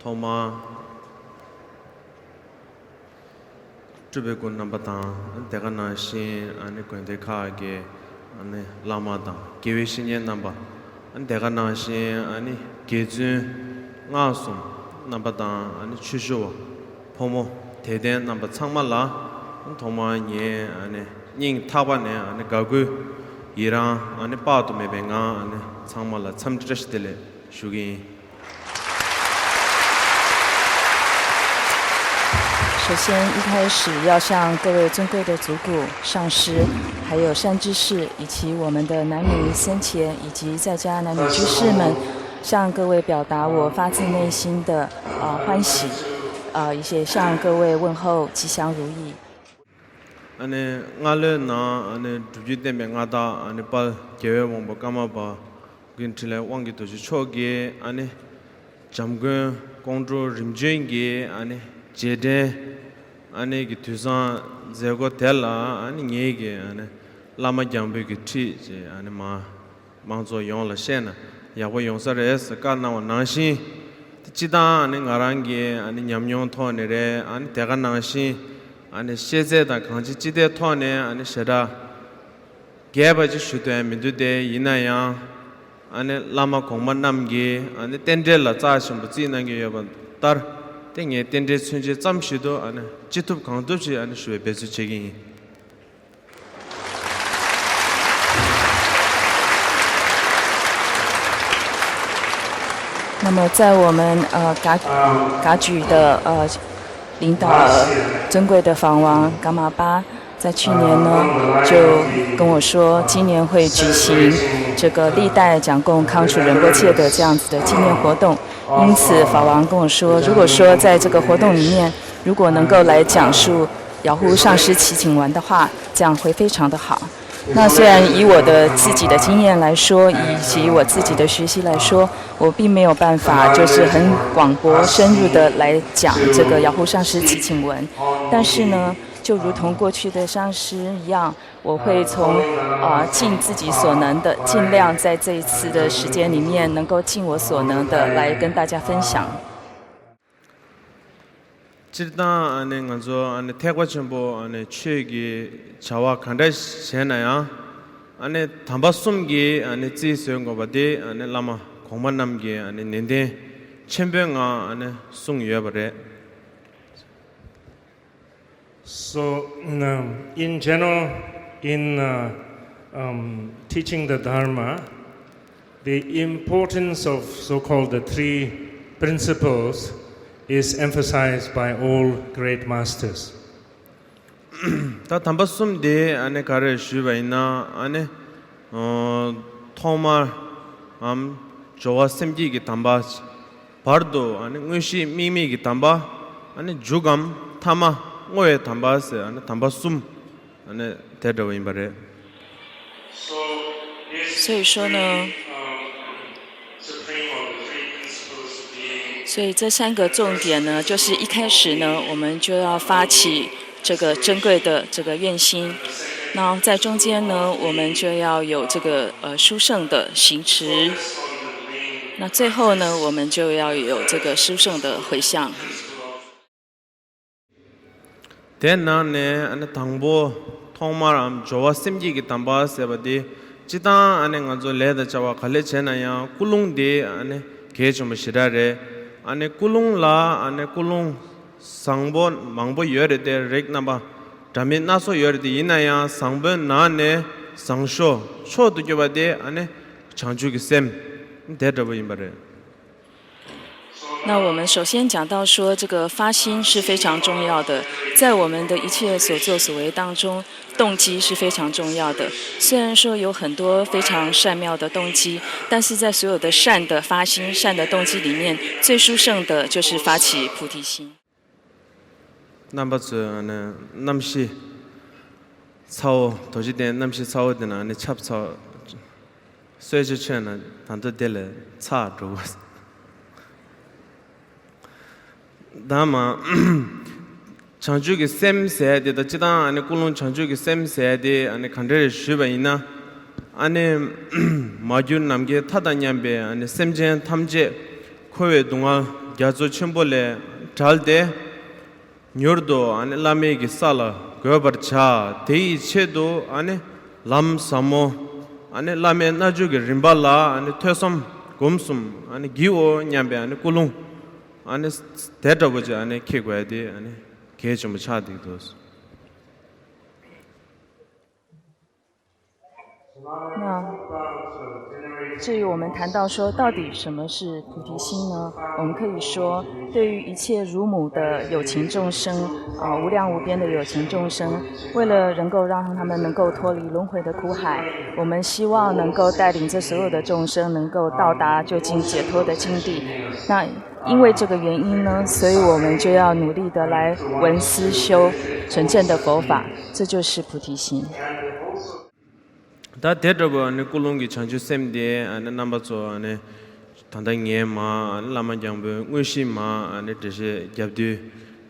토마 주베고 남바타 대가나신 아니 권데카게 아니 라마다 계획신의 남바 대가나신 아니 계준 나솜 남바다 아니 추쇼 포모 대대 남바 창말라 토마예 아니 닝 타바네 아니 가구 이랑 아니 빠도메뱅아 아니 창말라 참드르시텔레 슈기 首先，一开始要向各位尊贵的祖谷、上师，还有善知识，以及我们的男女僧伽，以及在家男女居士们，向各位表达我发自内心的欢喜，一些向各位问候吉祥如意。 아니 나레나 아니 두지데메 나다 아니 발 계획 뭐 까마바 긴틀레 왕기도 초기 아니 잠근 공주 림제인게 아니 제데 아니 기투산 제고 텔라 아니 녜게 아니 라마 잠베기 티 아니 마 망조 용라 셴나 야고 용서레스 까나와 나시 지다 아니 가랑게 아니 냠용 토네레 아니 대가 나시 아니 시제다 강지 지대 토네 아니 셔다 개바지 슈데 민두데 이나야 아니 라마 공만 남게 아니 텐델라 짜심 부지나게 여번 따 땡에 텐데 순지 잠시도 아니 지톱 강도지 아니 슈에 베스 책이 那么，在我们噶举的领导尊贵的法王噶玛巴，在去年呢就跟我说，今年会举行这个历代讲供康楚仁波切的这样子的纪念活动。因此，法王跟我说，如果说在这个活动里面，如果能够来讲述遥呼上师祈请文的话，这样会非常的好。 那虽然以我的自己的经验来说，以及我自己的学习来说，我并没有办法就是很广博深入的来讲这个遥呼上师祈请文，但是呢，就如同过去的上师一样，我会从尽自己所能的，尽量在这一次的时间里面，能够尽我所能的来跟大家分享。 지다 안에 가서 안에 태과천보 안에 최기 자와 간다 세나야 안에 담바숨기 안에 찌스용 거 바디 안에 라마 공만 남기 안에 낸데 챔병아 안에 숭여버래. So in general, in teaching the Dharma, the importance of so-called the three principles is emphasized by all great masters. 다 담바숨데 안에 가르 슈바이나 안에 토마 조와셈기기 담바 바르도 안에 응시 미미기 담바 안에 주감 타마 오에 담바스 안에 담바숨 안에 대더윈 바레. 所以说呢。 所以这三个重点呢，就是一开始呢，我们就要发起这个珍贵的这个愿心。那在中间呢，我们就要有这个殊胜的行持。那最后呢，我们就要有这个殊胜的回向。대나 네 안에 당보 통마람 조와 심기기 담바 세바디 지다 안에 가서 레다 자와 갈레체나야 꿀룽데 안에 개좀 시라레 안에 꿀룽라 안에 꿀룽 상본 망보 여르데 렉나바 담에 나서 여르데 이나야 상본 나네 상쇼 초도 겨바데 안에 장주기 셈 대더버인 바레. 那我们首先讲到说，这个发心是非常重要的，在我们的一切所作所为当中，动机是非常重要的。虽然说有很多非常善妙的动机，但是在所有的善的发心、善的动机里面，最殊胜的就是发起菩提心。Number 2 네 남시 차오 도시대 남시 차오드나 아니 찹차 쇠지체는 단도델레 차 주고 다마 창주기 셈세데 다지다 아니 꿀론 창주기 셈세데 아니 칸데르 슈바이나 아니 마준 남게 타다냠베 아니 셈젠 탐제 코웨 동아 gyazo chimbole chalde nyurdo ane lame gi sala gobar cha dei chedo ane lam samo ane lame naju gi rimbala ane thesam gomsum ane giwo nyambe ane kulung ane deta boje ane kegwade ane gejum chadi dos 那至于我们谈到说，到底什么是菩提心呢？我们可以说，对于一切如母的有情众生无量无边的有情众生，为了能够让他们能够脱离轮回的苦海，我们希望能够带领这所有的众生能够到达究竟解脱的境地。那因为这个原因呢，所以我们就要努力的来闻思修纯正的佛法，这就是菩提心。 다 대더버 ane kulungi chanchu semde ane number so ane tanda nge ma ane lama jangbe ngushi ma ane deshe gyabdu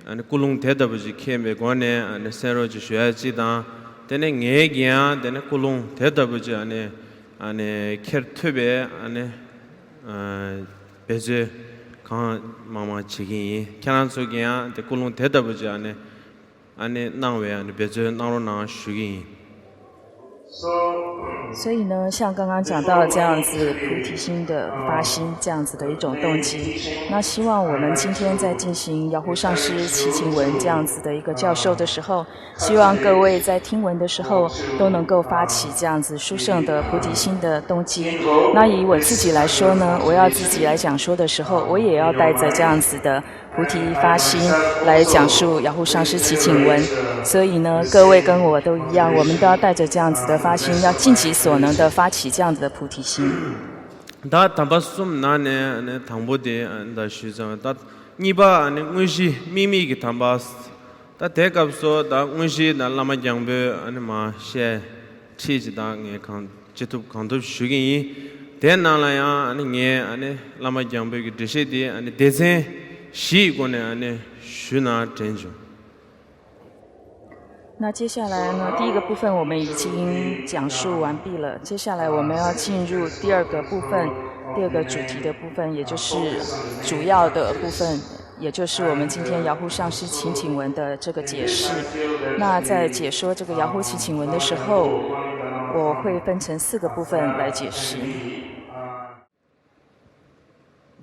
ane kulung 대더버 ji khembe gone ane sero ji shya ji da tene nge gya tene kulung 대더버 ji ane kher thube ane beje ka mama chigi kyanan so gya te kulung 대더버 ji ane nangwe ane beje nangro na shugi 所以呢，像刚刚讲到这样子菩提心的发心，这样子的一种动机，那希望我们今天在进行遥护上师祈请文这样子的一个教授的时候，希望各位在听闻的时候都能够发起这样子殊胜的菩提心的动机。那以我自己来说呢，我要自己来讲说的时候，我也要带着这样子的 菩提发心来讲述遥护上师祈请文，所以呢，各位跟我都一样，我们都要带着这样子的发心，要尽其所能的发起这样子的菩提心。다 담바숨 나네 네 당보데 안다 시장 다 니바 아니 응시 미미기 담바스 다 대갑소 다 응시 날라마 장베 아니 마셰 치지다 녜칸 지투 칸도 슈기 대나라야 아니 녜 아니 라마 장베기 드시디 아니 대세 那接下来呢，第一个部分我们已经讲述完毕了。接下来我们要进入第二个部分，第二个主题的部分，也就是主要的部分，也就是我们今天遥护上师祈请文的这个解释。那在解说这个遥护祈请文的时候，我会分成4个部分来解释。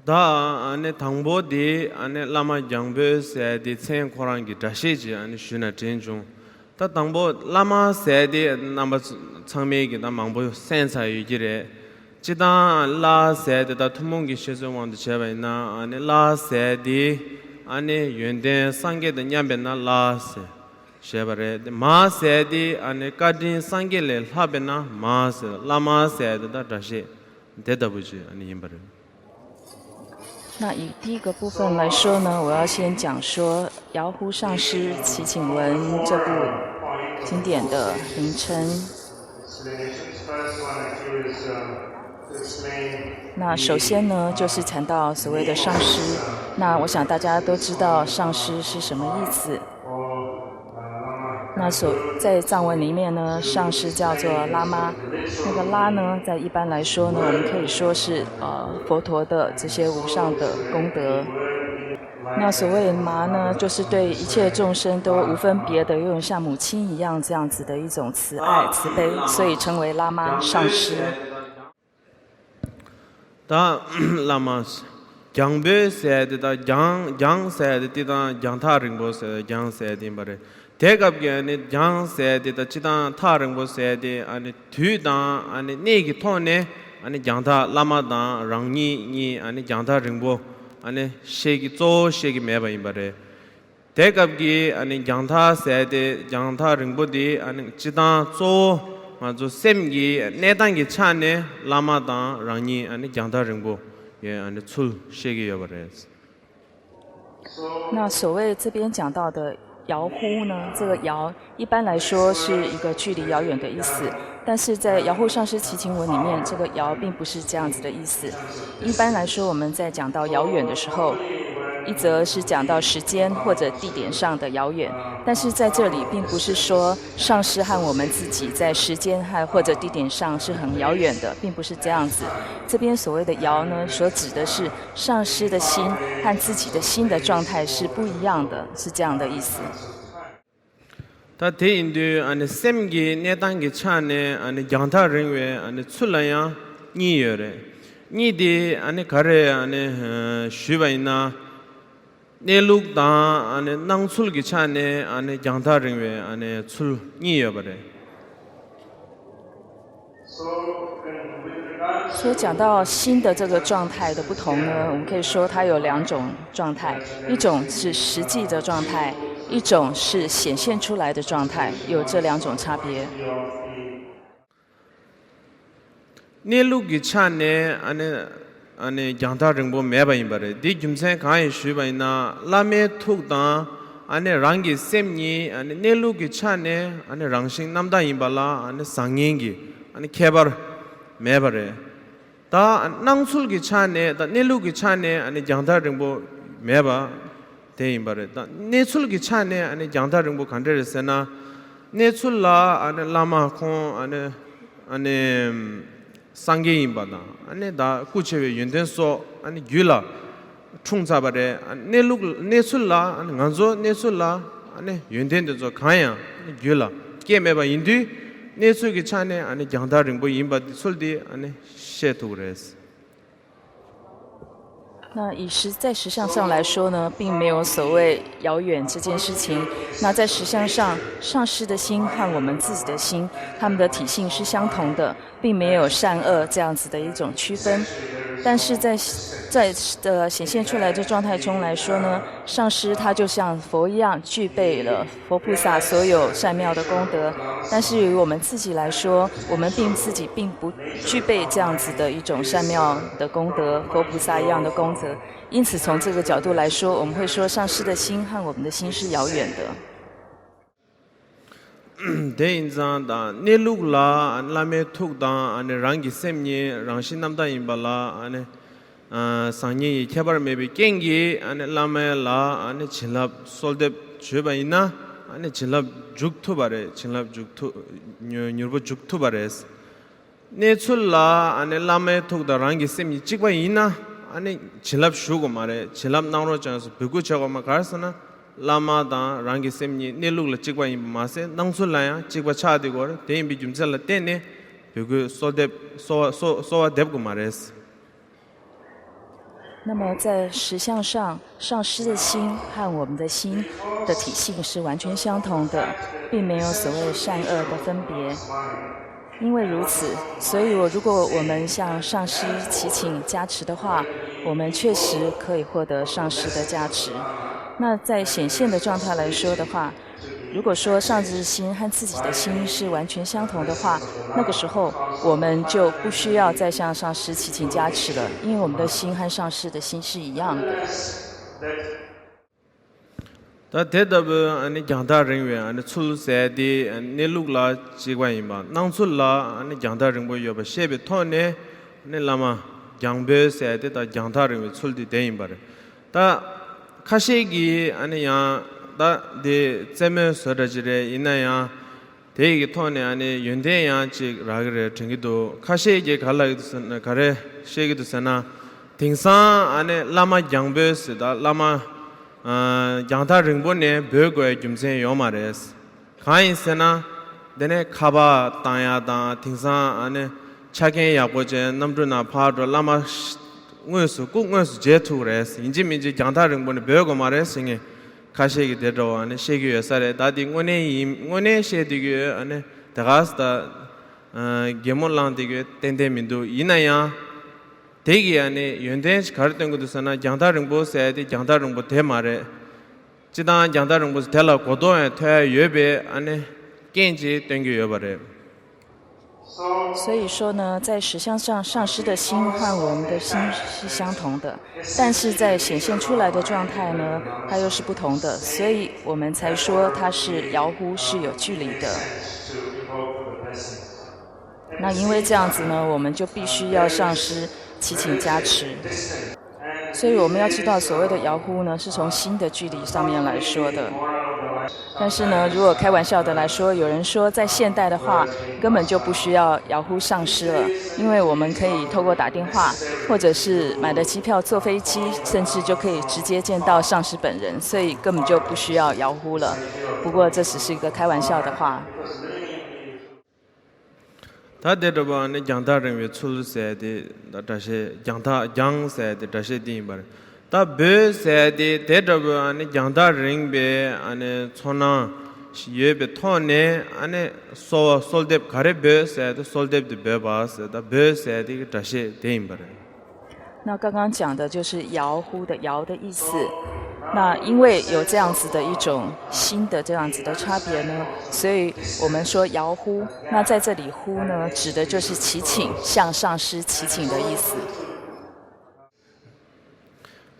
다 안에 당보디 안에 라마 장베 세디 첸 코랑기 다시지 안에 슈나 텐중 다 당보 라마 세디 남바 창메기 다 망보 센사 유지레 지다 라 세디 다 투몽기 셰조왕도 제바이나 안에 라 세디 안에 연대 상게의 냠베나 라세 셰바레 마 세디 안에 까딘 상게레 하베나 마세 라마 세디 다 다시 대답부지 아니 임바레 那以第一个部分来说呢，我要先讲说遥护上师祈请文这部经典的名称。那首先呢，就是谈到所谓的上师。那我想大家都知道上师是什么意思。 那在藏文里面呢，上师叫做拉玛，那个拉呢，在一般来说呢，我们可以说是佛陀的这些无上的功德。那所谓麻呢，就是对一切众生都无分别的，有像母亲一样这样子的一种慈爱慈悲，所以称为拉玛上师。다 라마 장베 세드다 장 세드다 장타 링보세 장 세디 말에 대갑게 아니 장 세드다 지다 타 링보세디 아니 뒤다 아니 네기 토네 아니 장타 라마다 랑니 아니 장타 링보 아니 셰기 조 셰기 매바이 말에 대갑기 아니 장타 세드 장타 링보디 아니 지다 조 아주 셈기 내단기 차네 라마다 랑니 아니 장타 링보 예 아니 출 셰기 여버레스 那所谓这边讲到的遥呼呢，这个遥一般来说是一个距离遥远的意思，但是在遥护上师祈请文里面，这个遥并不是这样子的意思。一般来说，我们在讲到遥远的时候，一则是讲到时间或者地点上的遥远，但是在这里并不是说上师和我们自己在时间或者地点上是很遥远的，并不是这样子。这边所谓的遥呢，所指的是上师的心和自己的心的状态是不一样的，是这样的意思。다 대인도 아니 샘기 내단기 차네 아니 양타 ring웨 아니 출라야 니여레 니디 아니 가레 아니 슈바이나 내룩다 아니 낭출기 차네 아니 양타 ring웨 아니 출 니여버레 所讲到心的这个状态的不同呢，我们可以说它有两种状态，一种是实际的状态，一种是显现出来的状态，有这两种差别。내룩기 차네 아니 양타 ring보 매바인바레 디 김세 가이 슈바이나 라메 툭다 아니 랑기 셈니 아니 내룩기 차네 아니 랑싱 남다 임발라 아니 상행기 아니 케바르 매바레 다 낭술기 차네 다 내룩기 차네 아니 양타 ring보 매바 대임바레 다 내술기 차네 아니 양타 ring보 간데르세나 내술라 아니 라마 콘 아니 상계인바다 아니 다 꾸체외 연된소 아니 유라 충자바레 내술라 아니 간조 내술라 아니 연된데서 가야 유라 게메바 인디 내술기 차네 아니 양다링보 인바디 솔디 아니 셰토그레스 那在实相上来说呢，并没有所谓遥远这件事情。那在实相上，上师的心和我们自己的心，他们的体性是相同的，并没有善恶这样子的一种区分。但是在显现出来的状态中来说呢，上师他就像佛一样，具备了佛菩萨所有善妙的功德。但是于我们自己来说，我们自己并不具备这样子的一种善妙的功德，佛菩萨一样的功德。因此，从这个角度来说，我们会说上师的心和我们的心是遥远的。대인자다 내룩라 라메 툭다 아니 랑기 셈니 랑신 남다 임발라 아니 상니 케바르메비 깽기 아니 라메라 아니 진랍 솔뎁 주바이나 아니 진랍 죽투바레 진랍 죽투 뉴르보 죽투바레스 네출라 아니 라메 툭다 랑기 셈니 찍바이나 아니 진랍 슈고 마레 진랍 나오로 장서 비구 저거마 가르스나 라마다 랑기 셈니 내룩라 찍바이 마세 낭술라야 찍바 차디고 대인비 줌살라 때네 비구 소뎁 소와 뎁고 마레스 那么在实相上，上师的心和我们的心的体性是完全相同的，并没有所谓善恶的分别。因为如此，所以如果我们向上师祈请加持的话，我们确实可以获得上师的加持。那在显现的状态来说的话，如果说上师心和自己的心是完全相同的话，那个时候我们就不需要再向上师祈请加持了，因为我们的心和上师的心是一样的。다 대답은 아니 양다ring웨 아니 출세디 내룩라 지관이마 낭출라 아니 양다ring보 여바 셰베 토네 네 라마 양베세데 다 양다ring웨 출디 대임바레 다 카시기 아니야 다데 제메 서라지레 이나야 대기 토네 아니 연대야 지 라그레 ting기도 카시기 갈라기도 가레 셰기도 사나 딩사 아니 라마 양베세다 라마 양타 링보네 베고에 김세 요마레스 가인세나 데네 카바 타야다 팅사 아네 차게 야보제 남드나 파도 라마 응외수 꾹응외수 제투레스 인지민지 양타 링보네 베고 마레스잉에 가시기 되도 아네 셰기여 사레 다디 응외네 셰디게 아네 다가스다 게몰란디게 텐데민도 이나야 대기 안에 연대시 가르던 것도 sana 양다릉보 세야디 양다릉보 대마레 지단 양다릉보 대라 고도에 퇴 예배 안에 겐지 땡겨 여바레 所以说呢，在实相上，上师的心和我们的心是相同的，但是在显现出来的状态呢，它又是不同的，所以我们才说它是遥乎，是有距离的。那因为这样子呢，我们就必须要上师祈请加持。所所以我们要知道，所谓的遥呼呢，是从心的距离上面来说的。但是呢，如果开玩笑的来说，有人说在现代的话，根本就不需要遥呼上师了，因为我们可以透过打电话，或者是买的机票坐飞机，甚至就可以直接见到上师本人，所以根本就不需要遥呼了。不过这只是一个开玩笑的话。다 데르바네 장다르메 출세데 다시 장다 장세데 다시 디바 다 베세데 데르바네 장다르링베 아네 초나 예베 토네 아네 소 솔뎁 가레 베세데 솔뎁데 베바스 다 베세데 다시 데임바 那刚刚讲的就是遥呼的遥的意思。那因为有这样子的一种新的这样子的差别呢，所以我们说遥呼。那在这里呼呢，指的就是祈请，向上师祈请的意思。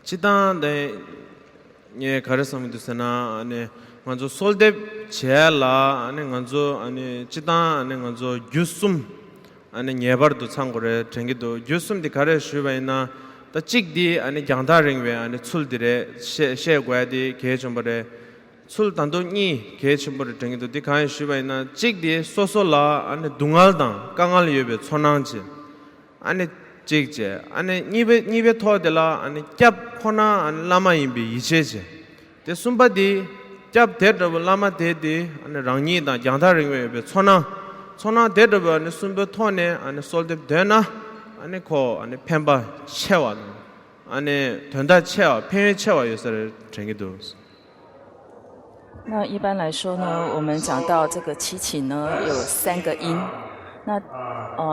지단데 예 가르섬도스나 아니 먼저 솔뎁 제라 아니 먼저 아니 지단 아니 먼저 유숨 아니 예버도 참고래 쟁기도 유숨디 가르 슈바이나 다 찍디 아니 장다링웨 아니 출디레 셰과디 개좀버레 출단도니 개좀버레 쟁기도 디카이 슈바이나 찍디 소소라 아니 둥알당 강알예베 촌낭지 아니 찍제 아니 니베 토데라 아니 캡 코나 아니 라마임비 이제제 데 숨바디 캡 데르브 라마 데디 아니 랑니다 장다링웨 촌나 데르브 아니 숨베 토네 아니 솔뎁 되나 아니 코 아니 펜바 채와 아니 된다 채와 편의 채와 요소를 정해도 那一般来说呢，我们讲到这个祈请呢，有3个音。那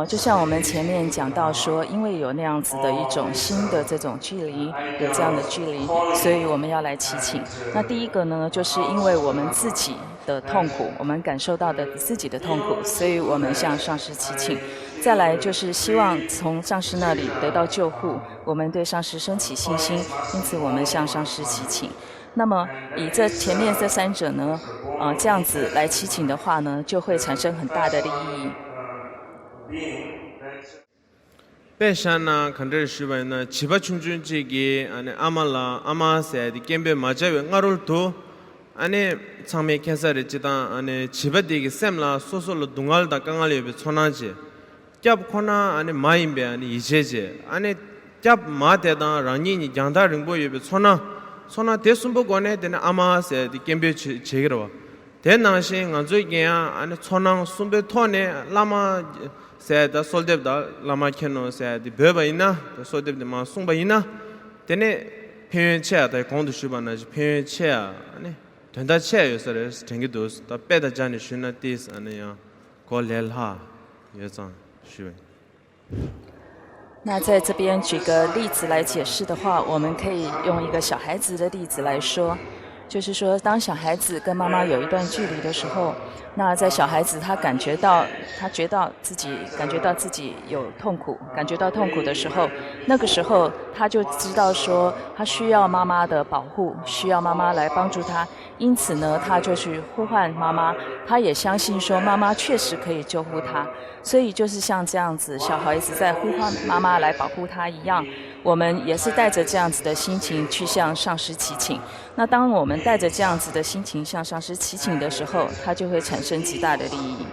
就像我们前面讲到说，因为有那样子的一种新的这种距离，有这样的距离，所以我们要来祈请。那第一个呢，就是因为我们自己的痛苦，我们感受到的自己的痛苦，所以我们向上师祈请。再来就是希望从上师那里得到救护，我们对上师升起信心，因此我们向上师祈请。那么以这前面这3者呢，这样子来祈请的话呢，就会产生很大的利益。베샤나 컨트롤 슈바이나 지바충준지기 아니 아말라 아마세디 겜베 마자베 nga롤도 아니 참메 캔서를 지다 아니 지바디기 셈라 소솔로 둥알다 강알예베 촌나지 캡코나 아니 마임베 아니 이제제 아니 캡 마데다 랑니니 장다 링보예베 촌나 대순보 권에 되는 아마세디 겜베 제기로 대나신 안조이게야 아니 촌낭 순베 토네 라마 세다 솔뎁다 라마케노 세디 베바이나 솔뎁데 마 숭바이나 데네 편체다 공도 슈바나지 편체야 아니 된다 체 요서를 쟁기도스 다 빼다 자니 슈나티스 아니야 고렐하 예장 슈那在这边举个例子来解释的话，我们可以用一个小孩子的例子来说，就是说当小孩子跟妈妈有一段距离的时候，那在小孩子他感觉到自己有痛苦，感觉到痛苦的时候，那个时候他就知道说他需要妈妈的保护，需要妈妈来帮助他，因此呢他就去呼唤妈妈，他也相信说妈妈确实可以救护他，所以就是像这样子小孩子在呼唤妈妈来保护他一样，我们也是带着这样子的心情去向上师祈请。那当我们带着这样子的心情向上师祈请的时候，它就会产生极大的利益。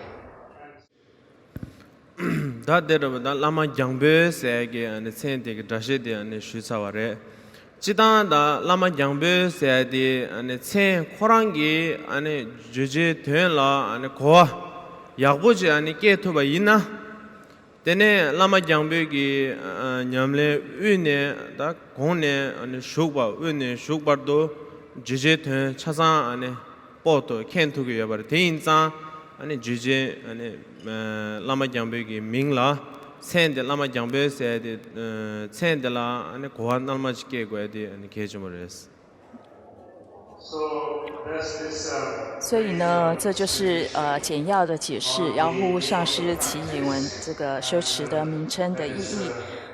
다데르보다 라마 장베세게 아니 센데게 다시데 아니 슈사와레 지다다 라마 장베세데 아니 센 코랑기 아니 주제 된라 아니 고아 약보지 아니 깨토바 있나 데네 라마 장베기 냠레 위네 다 공네 아니 슈바 위네 슈바도 주제 된 차상 아니 보도 켄투기 여버 대인자 아니 주제 아니 라마 장베기 민라 센데 라마 장베세데 센데라 아니 고한 날마지게 고야디 아니 개주머레스 所以呢，这就是简要的解释遥呼上师祈引文这个修持的名称的意义。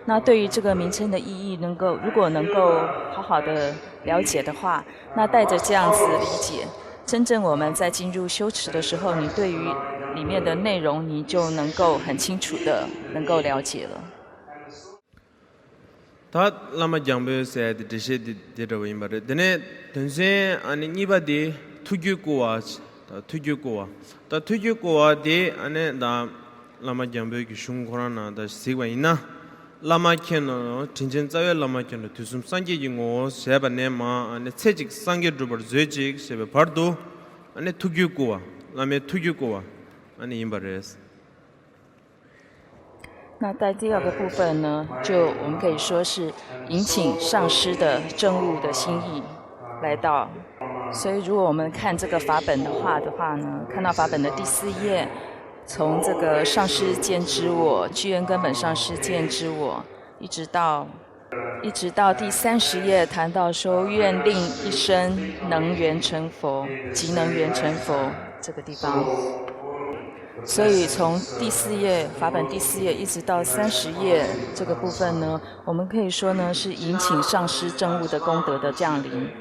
那对于这个名称的意义，如果能够好好的了解的话，那带着这样子理解，真正我们在进入修持的时候，你对于里面的内容，你就能够很清楚的能够了解了。다 라마 장베세 디시 디르고 임바레 데네 던세 아니 니바디 투규고와 다 투규고와 디 아네 다 라마 장베기 슝고라나 다 시바이나 라마 켄노 진진 자외 라마 켄노 두숨 상게징고 세바네마 아네 체직 상게 드버 제직 세베 바르도 아네 투규고와 라메 투규고와 아니 임바레스 那在第二个部分呢，就我们可以说是引请上师的政务的心意来到。所以，如果我们看这个法本的话呢，看到法本的第4页，从这个上师见知我，具恩根本上师见知我，一直到第30页谈到说愿令一生能圆成佛，即能圆成佛这个地方。所以从第4页法本第4页一直到30页这个部分呢，我们可以说呢是引请上师政务的功德的降临。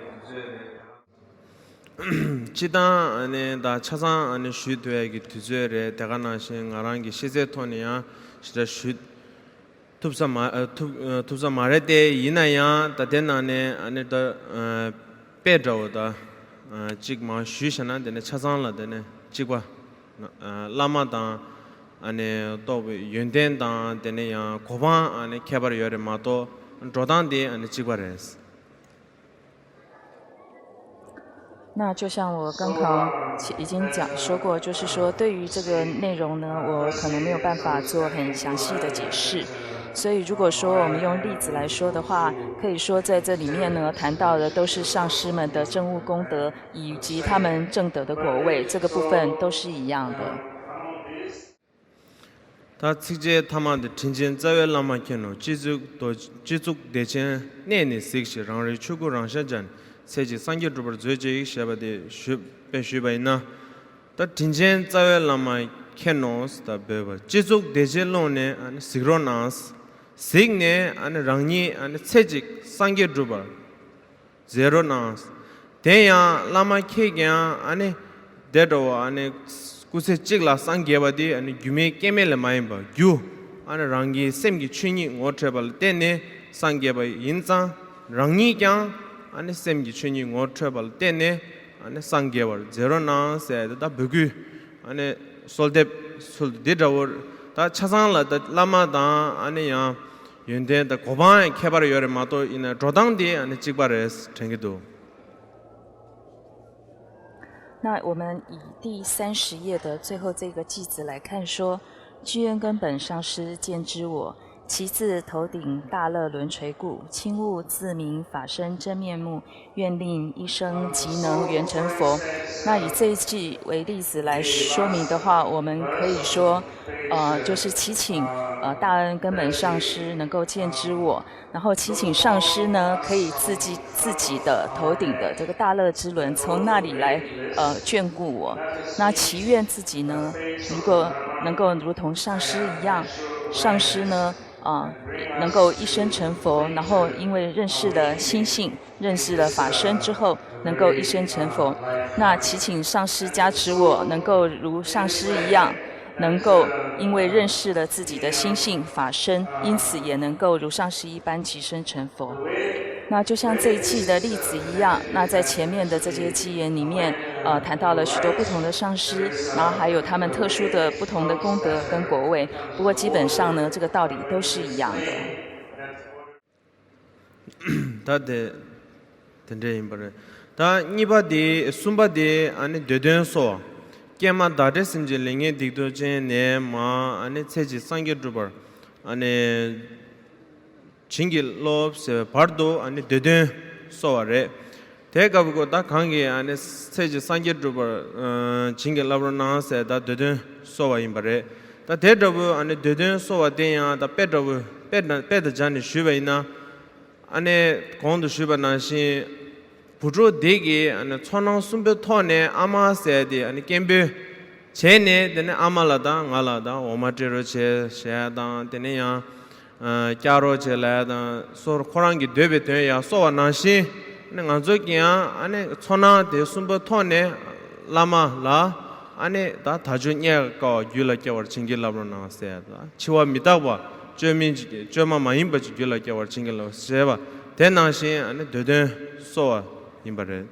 지다 안에 다 차상 안에 슈드에기 두저레 대가나신 아랑기 시제토니야 시다 슈 톱사 마레데 이나야 다데나네 안에 다 빼저다 직마 슈샤나 데네 차상라 데네 직과 라마다 안에 또 연된다 데네야 고반 안에 개발 요래 마도 조단데 안에 직과레스 那就像我刚刚已经说过，就是说对于这个内容呢，我可能没有办法做很详细的解释。所以如果说我们用例子来说的话，可以说在这里面呢谈到的都是上师们的政务功德以及他们证得的果位，这个部分都是一样的。다 직제 타마데 진진 자외 라마케노 지죽 대신 내내 식시 랑리 추구 랑샤잔 세지 상계 드버 죄제 샤바데 슈베슈바이나 다 진진 자외 라마케노스 다 베버 지죽 대제론네 안 시그로나스 식네 안 랑니 안 세지 상계 드버 제로나스 대야 라마케냐 아니 데도 아니 कुसे चिगला संगेबादी अनि गुमे केमेल माइबा गु अनि रंगी सेमगी छुनी ngotrebal tene संगेबा इनसा रंगी क्या अनि सेमगी छुनी ngotrebal tene अनि संगेबर जेरो ना से दा बगु अनि सोल्दे सोल्देदावर 다 차상라 다 라마다 अनि या 연대 다 고반 개발 요래 마도 이나 조당디 अनि 찍바레스 땡기도 那我们以第30页的最后这个句子来看说，具恩根本上师见知我，其自头顶大乐轮垂故，轻悟自明法身真面目，愿令一生即能圆成佛。那以这一句为例子来说明的话，我们可以说，就是祈请大恩根本上师能够见知我，然后祈请上师呢可以自己的头顶的这个大乐之轮从那里来眷顾我。那祈愿自己呢，如果能够如同上师一样，上师呢能够一生成佛，然后因为认识了心性，认识了法身之后，能够一生成佛。那祈请上师加持我，能够如上师一样，能够因为认识了自己的心性法身，因此也能够如上师一般即生成佛。那就像这一季的例子一样，那在前面的这些偈言里面，谈到了许多不同的上师，然后还有他们特殊的不同的功德跟果位。不过基本上呢，这个道理都是一样的。다 니바디 숨바디 아니 되된소 깨마 다데신지 링에 딕도제네 마 아니 체지 상게드버 아니 징길 롭세 바르도 아니 되된 소와레 대가부고 다 강게 아니 체지 상게드버 징길 라브나세 다 되된 소와 임바레 다 대더부 아니 되된 소와 대야 다 빼더부 빼더자니 슈베이나 아니 공도 슈바나시 부조 대게 아니 천왕 숨베 토네 아마세디 아니 겜베 제네 데네 아말라다 갈라다 오마테로 제 샤다 데네야 캬로 제라다 소르 코랑기 되베 되야 소와나시 내가조기야 아니 천왕 데 숨베 토네 라마라 아니 다 다주냐 거 유라께 워 징길라브나 세다 치와 미다와 这么满印不就了叫我请个了是吧？但那些安对对说啊，印巴人。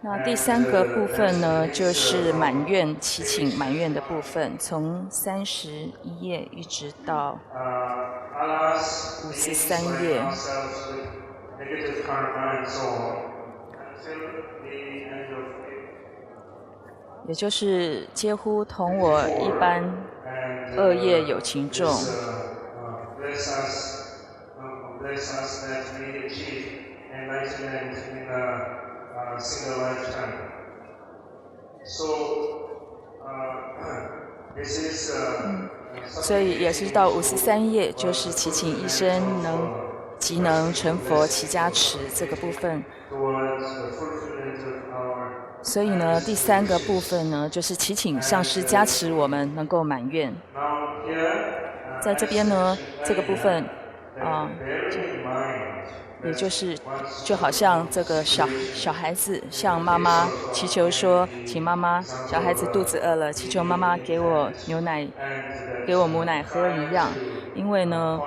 那第三个部分呢，就是满愿祈请满愿的部分，从31页一直到53页。也就是皆乎同我一般恶业有情众。single lifetime. So, this is. 所以也是到53页，就是祈请一生即能成佛其加持这个部分。所以呢，第三个部分呢，就是祈请上师加持我们能够满愿。在这边呢，这个部分也就是就好像这个小孩子向妈妈祈求说，请妈妈，小孩子肚子饿了，祈求妈妈给我牛奶，给我母奶喝一样。因为呢，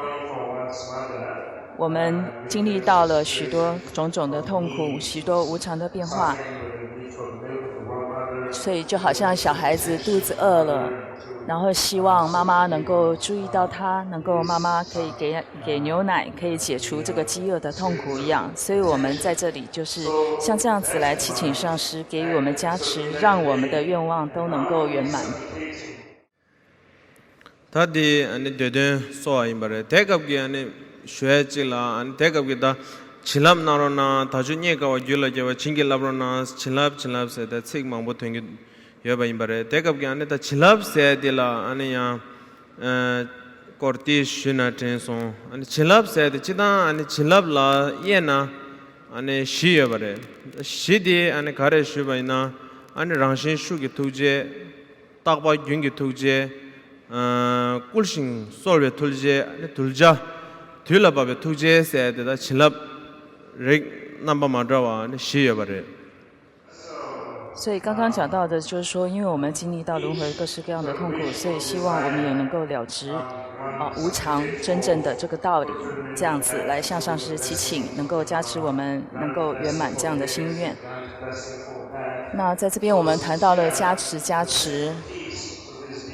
我们经历到了许多种种的痛苦，许多无常的变化，所以就好像小孩子肚子饿了，然后希望妈妈能够注意到他，能够妈妈可以给牛奶，可以解除这个饥饿的痛苦一样。所以我们在这里就是像这样子来祈请上师给予我们加持，让我们的愿望都能够圆满。他的对对说一把的，这个给学习了，这个给他。chilap naro na taju nye kawa gyula jawa chingi labro na chilap se da tsik mangbo thungi yoba imbare tekab ki ane ta chilap se de la ane ya korti shuna tenson ane chilap se de chida ane chilap la ye na ane shi yobare shi di ane kare shuba ina ane rangshin shu ki thukje takpa gyun ki thukje kulshin solwe thulje ane thulja thula babe thukje se de da chilap所以刚刚讲到的就是说，因为我们经历到轮回各式各样的痛苦，所以希望我们也能够了知无常真正的这个道理，这样子来向上师祈请，能够加持我们能够圆满这样的心愿。那在这边我们谈到了加持，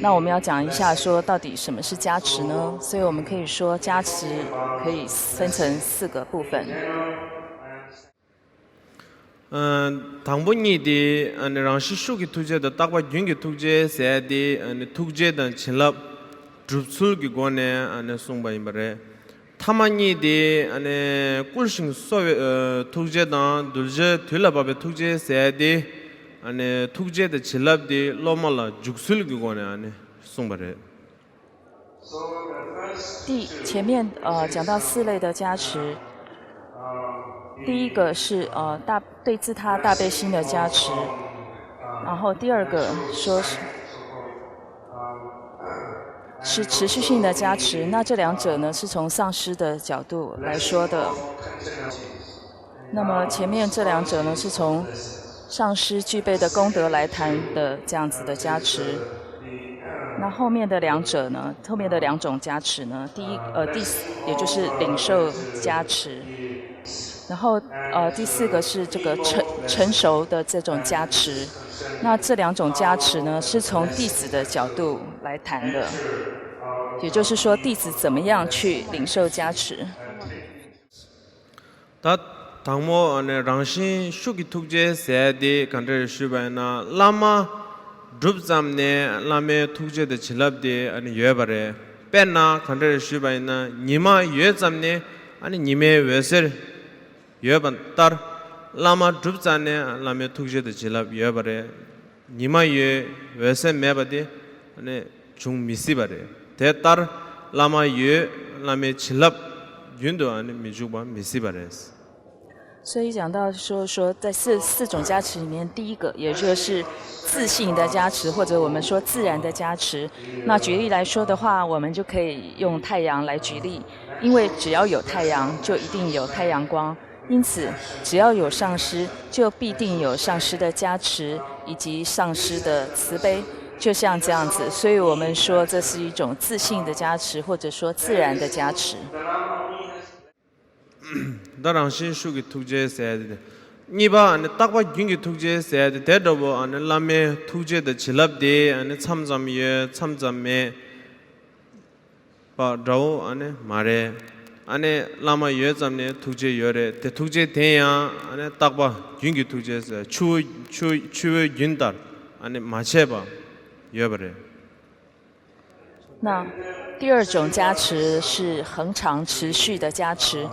那我们要讲一下说到底什么是加持呢？所以我们可以说加持可以分成4个部分。당분이 디 랑시 슈기 투제다 딱바 균기 투제 세디 투제다 칠랍 드룹술기 고네 아네 송바임바레 타마니 디 아네 꿀싱 소베 투제다 둘제 틸라바베 투제 세디 아네 투제다 칠랍디 로말라 죽술기 고네 아네 송바레 前面讲到4类的加持。第一个是对自他大悲心的加持，然后第二个说是持续性的加持。那这两者呢是从上师的角度来说的。那么前面这两者呢是从上师具备的功德来谈的这样子的加持。那后面的两者呢，后面的2种加持呢，也就是领受加持。然后第4个是这个成熟的这种加持，那这2种加持呢是从弟子的角度来谈的，也就是说弟子怎么样去领受加持。당모 랑신 슈기 툭제 세디 간데 슈바나 라마 드룹잠네 라메 툭제데 칠랍데 아니 예바레 펜나 간데 슈바이나 니마 예잠네 아니 니메 웨셀 예반 딸 라마 드룹자네 라메 툭제데 칠랍 예바레 니마 예 웨세 메바데 아니 중 미시바레 대딸 라마 예 라메 칠랍 윤도 아니 미주바 미시바레스 所以讲到说在四种加持里面，第一个也就是自信的加持，或者我们说自然的加持。那举例来说的话，我们就可以用太阳来举例，因为只要有太阳，就一定有太阳光。因此，只要有上师，就必定有上师的加持以及上师的慈悲。就像这样子，所以我们说这是一种自信的加持，或者说自然的加持。 다랑신 슈기 투제 세야데 니바 안 딱바 깅기 투제 세야데 데더보 안 라메 투제데 질랍데 안 참잠예 참잠메 바다오 안 마레 안에 라마 예잠네 투제 여레 데 투제 대야 안 딱바 깅기 투제 세 추추 윤달 안 마체바 여버레 那第二种加持是恒常持续的加持。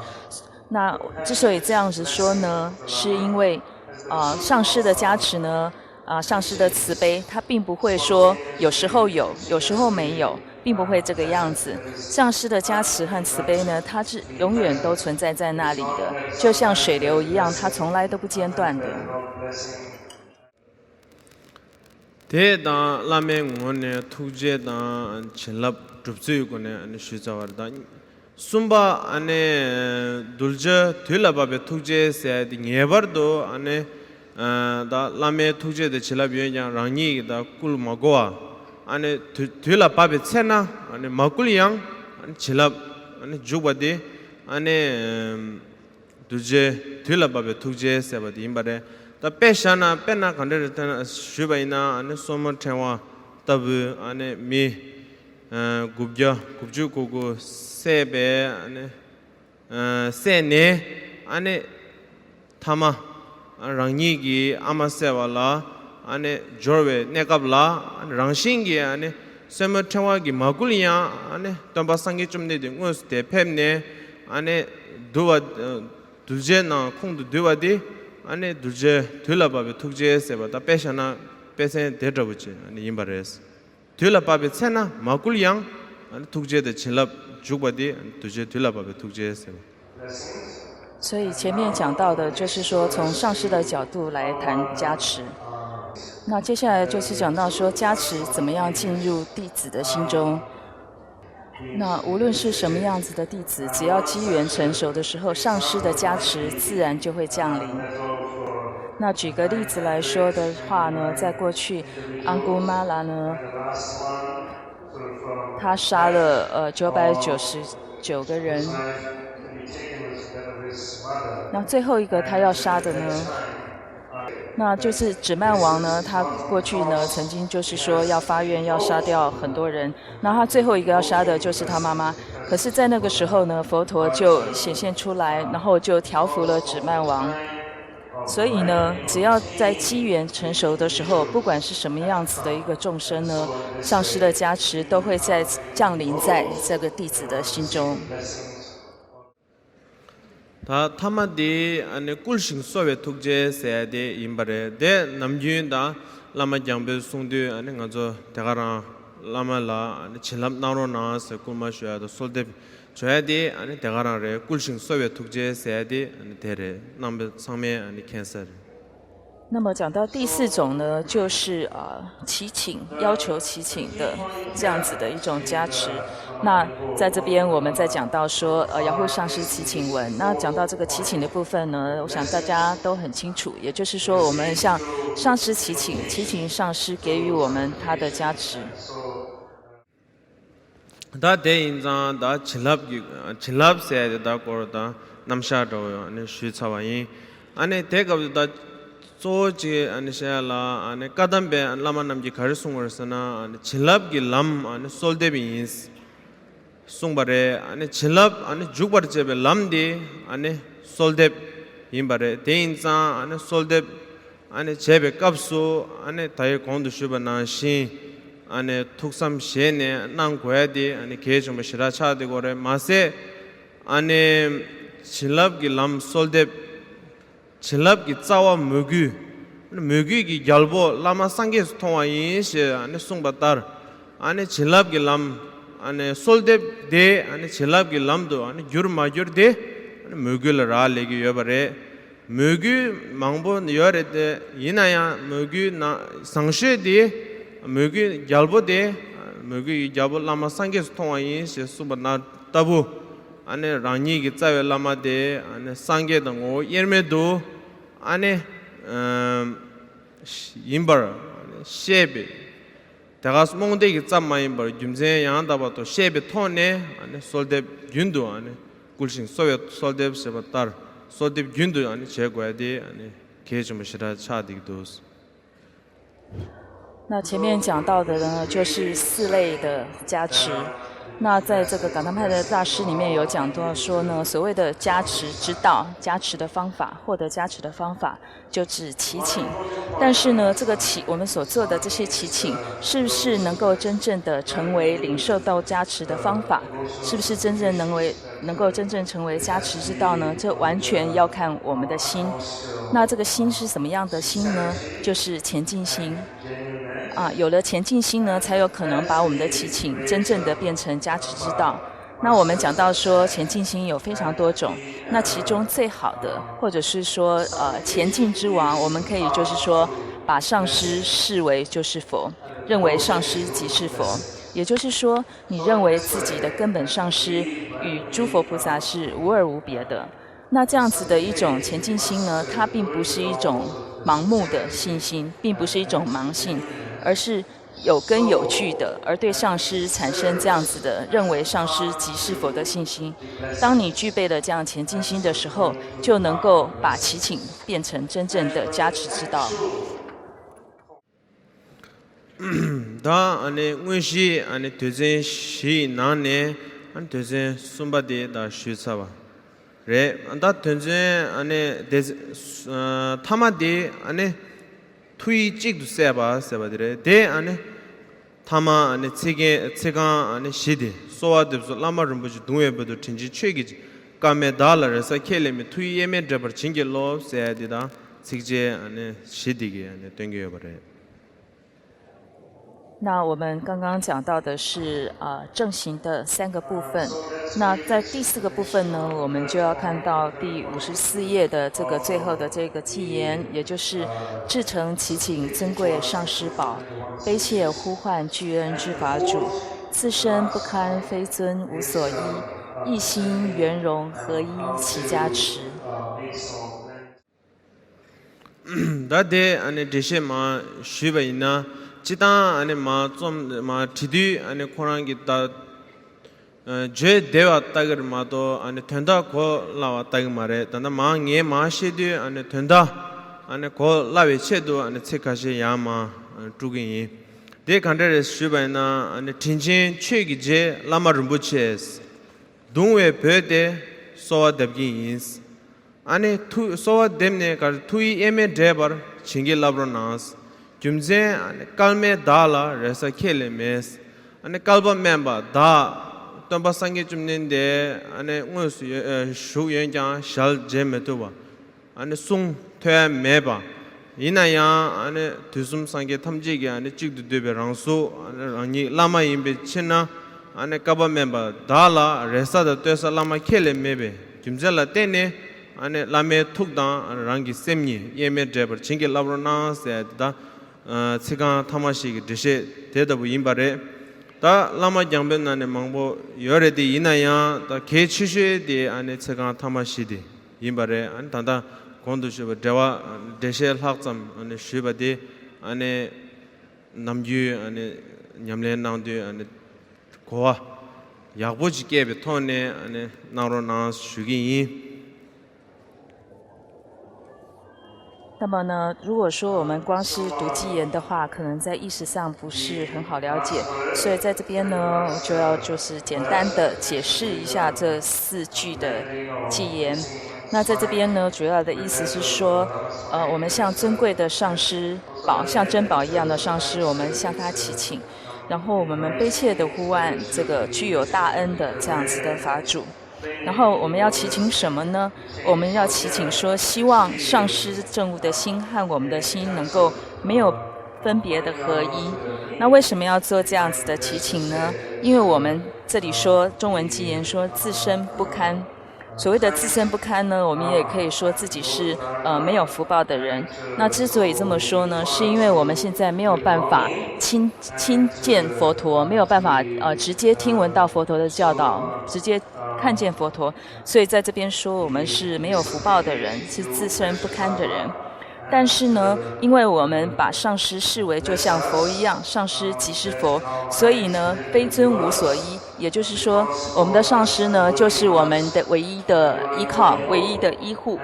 那之所以这样子说呢，是因为上师的加持呢，上师的慈悲，它并不会说有时候有，有时候没有，并不会这个样子。上师的加持和慈悲呢，它是永远都存在在那里的，就像水流一样，它从来都不间断的。 대다 라메 응원에 투제다 칠랍 줍주이고네 아니 쉬자와다 숨바 안에 둘저 들라바베 투제 세디 녜버도 안에 다 라메 투제데 칠랍이야 랑니다 꿀마고아 안에 들라바베 체나 안에 마꿀이양 안에 칠랍 안에 주바디 안에 둘제 들라바베 투제 세바디 임바레 다 페샤나 페나 간데르타 슈바이나 아니 소모테와 타브 아니 미 굽주고고 세베 아니 세네 아니 타마 랑니기 아마세발라 아니 조르베 네갑라 아니 랑싱기 아니 소모테와기 마굴리야 아니 담바상기 좀네데 응스테 펩네 아니 두와 두제나 콩도 두와디 아니 둘제 들라바베 툭제세 다 페샤나 페센 데드버지 아니 임바레스 들라바베 세나 마꿀양 아니 툭제데 칠랍 주바디 둘제 들라바베 툭제세 所以前面讲到的就是说，从上师的角度来谈加持。那接下来就是讲到说，加持怎么样进入弟子的心中。那无论是什么样子的弟子，只要机缘成熟的时候，上师的加持自然就会降临。那举个例子来说的话呢，在过去安姑妈拉呢，他杀了999个人，那最后一个他要杀的呢，那就是指曼王呢，他过去呢曾经就是说要发愿要杀掉很多人，那他最后一个要杀的就是他妈妈。可是，在那个时候呢，佛陀就显现出来，然后就调伏了指曼王。所以呢，只要在机缘成熟的时候，不管是什么样子的一个众生呢，上师的加持都会降临在这个弟子的心中。 다 타마디 아니 꿀싱 소베 툭제 세데 임바레 데 남주인다 라마 장베 송데 아니 가조 대가라 라마라 아니 칠랍 나로나 세꿀마셔야도 솔데 줘야디 아니 대가라레 꿀싱 소베 툭제 세데 아니 데레 남베 상메 아니 캔서 那么讲到第四种呢，就是祈请，要求祈请的这样子的一种加持。那在这边我们在讲到说，雅护上师祈请文。那讲到这个祈请的部分呢，我想大家都很清楚，也就是说，我们向上师祈请，祈请上师给予我们他的加持。 다 대인자 다 칠랍 세데 다 거다 남샤도 아니 쉬차와이 아니 대갑다 소지 아니 샤라 아니 까담베 라만남지 가르송어서나 아니 칠랍기 람 아니 솔데비스 송바레 아니 칠랍 아니 죽바르제베 람디 아니 솔데 임바레 대인자 아니 솔데 아니 제베 깝수 아니 다이 공도 슈바나시 아니 툭삼 셰네 난고야디 아니 게좀 시라차데 고레 마세 아니 칠랍기 람 솔데 칠랍기 짜와 무규기 갈보 라마 상게스 통와이시 아니 송바따르 아니 칠랍기 람 아니 솔데 데 아니 칠랍기 람도 아니 유르마유르데 아니 무규를 라레기 여바레 무규 망보 여레데 이나야 무규 나 상셰디 무규 갈보데 무규 갈보 라마 상게스 통와이시 수바나 타부 아니 라니기 짜웨 라마데 아니 상게등오 예르메도 아니 임버 셰베 대가 몽데기 짬마이 버 김제 양다바 또 셰베 토네 아니 솔데 균도 아니 굴신 소베 솔데 세바타 솔데 균도 아니 제고야디 아니 게좀시라 차디도스 那前面讲到的呢，就是4类的加持。那在这个噶当派的大师里面有讲到说呢，所谓的加持之道、加持的方法、获得加持的方法，就指祈请。但是呢，这个我们所做的这些祈请，是不是能够真正的成为领受到加持的方法？是不是真正能够真正成为加持之道呢？这完全要看我们的心。那这个心是什么样的心呢？就是前进心。有了前进心呢，才有可能把我们的祈请真正的变成加持之道。那我们讲到说前进心有非常多种，那其中最好的，或者是说前进之王，我们可以就是说把上师视为就是佛，认为上师即是佛，也就是说你认为自己的根本上师与诸佛菩萨是无二无别的。那这样子的一种前进心呢，它并不是一种盲目的信心，并不是一种盲信，而是有根有据的，而对上师产生这样子的认为上师即是佛的信心。当你具备了这样前进心的时候，就能够把祈请变成真正的加持之道。다 아니 응시 아니 되제 시 나네 안 되제 숨바데 다 쉬사바 레 안다 되제 아니 되제 타마데 아니 투이 찍도 세바 세바데레 데 아니 타마 아니 체가 아니 시데 소와데서 라마rum부지 동에버도 tin지 최기지 까메 달러에서 켈레미 투이 예메 드버 징게로 세야디다 직제 아니 시디게 아니 땡겨버려 那我们刚刚讲到的是正行的3个部分。那在第4个部分呢，我们就要看到第54页的这个最后的这个偈言，也就是至诚祈请尊贵上师宝，悲切呼唤具恩之法主，自身不堪非尊无所依，一心圆融合一其加持。다데 아니 데셰마 쉬바이나 지다 아니 마좀마 티디 아니 코랑기 다 제 대와 따거 마도 아니 된다 고 라와 따거 말에 단다 마게 마시디 아니 된다 아니 고 라웨 체도 아니 체카시 야마 투긴 데 간데레 쉬바이나 아니 틴진 최기제 라마rum부체스 동웨 베데 소와 답긴스 아니 투 소와 뎀네 가 투이 에메 데버 징게 라브로나스 김제 칼메 달라 레사 켈레메스 아니 칼바 멤버 다 덤바 상게 좀는데 아니 응스 슈연장 샬 제메토바 아니 숭 퇴 메바 이나야 아니 두숨 상게 탐지게 아니 찍도 되베랑소 아니 라마 임베 친나 아니 카바 멤버 달라 레사다 퇴사 라마 켈레메베 김젤라 테네 아니 라메 툭다 랑기 셈니 예메 드버 징게 라브로나스에다 치가 타마시 디셰 대답 임바레 다 라마 장변나네 망보 여레디 이나야 다 개치쉐디 안에 치가 타마시디 임바레 안 단다 곤도시바 대와 데셰 학점 안에 쉬바디 안에 남주 안에 냠레 나운데 안에 고아 야보지게베 토네 안에 나로나 슈기 那么呢，如果说我们光是读偈言的话，可能在意识上不是很好了解，所以在这边呢，我就要就是简单的解释一下这4句的偈言。那在这边呢，主要的意思是说，我们像尊贵的上师宝，像珍宝一样的上师，我们向他祈请，然后我们悲切的呼唤这个具有大恩的这样子的法主。然后我们要祈请什么呢？我们要祈请说，希望上师证悟的心和我们的心能够没有分别的合一。那为什么要做这样子的祈请呢？因为我们这里说中文偈言说自身不堪。所谓的自身不堪呢，我们也可以说自己是没有福报的人。那之所以这么说呢，是因为我们现在没有办法亲见佛陀，没有办法直接听闻到佛陀的教导，直接看见佛陀，所以在这边说我们是没有福报的人，是自身不堪的人。但是呢，因为我们把上师视为就像佛一样，上师即是佛，所以呢，非尊无所依，也就是说，我们的上师呢，就是我们的唯一的依靠，唯一的依护。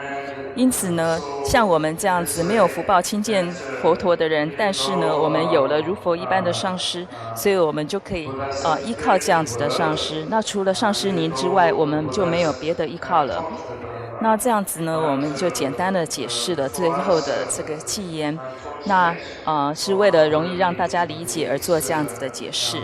因此呢，像我们这样子没有福报亲见佛陀的人，但是呢，我们有了如佛一般的上师，所以我们就可以依靠这样子的上师。那除了上师您之外，我们就没有别的依靠了。那这样子呢，我们就简单的解释了最后的这个偈言。那是为了容易让大家理解而做这样子的解释。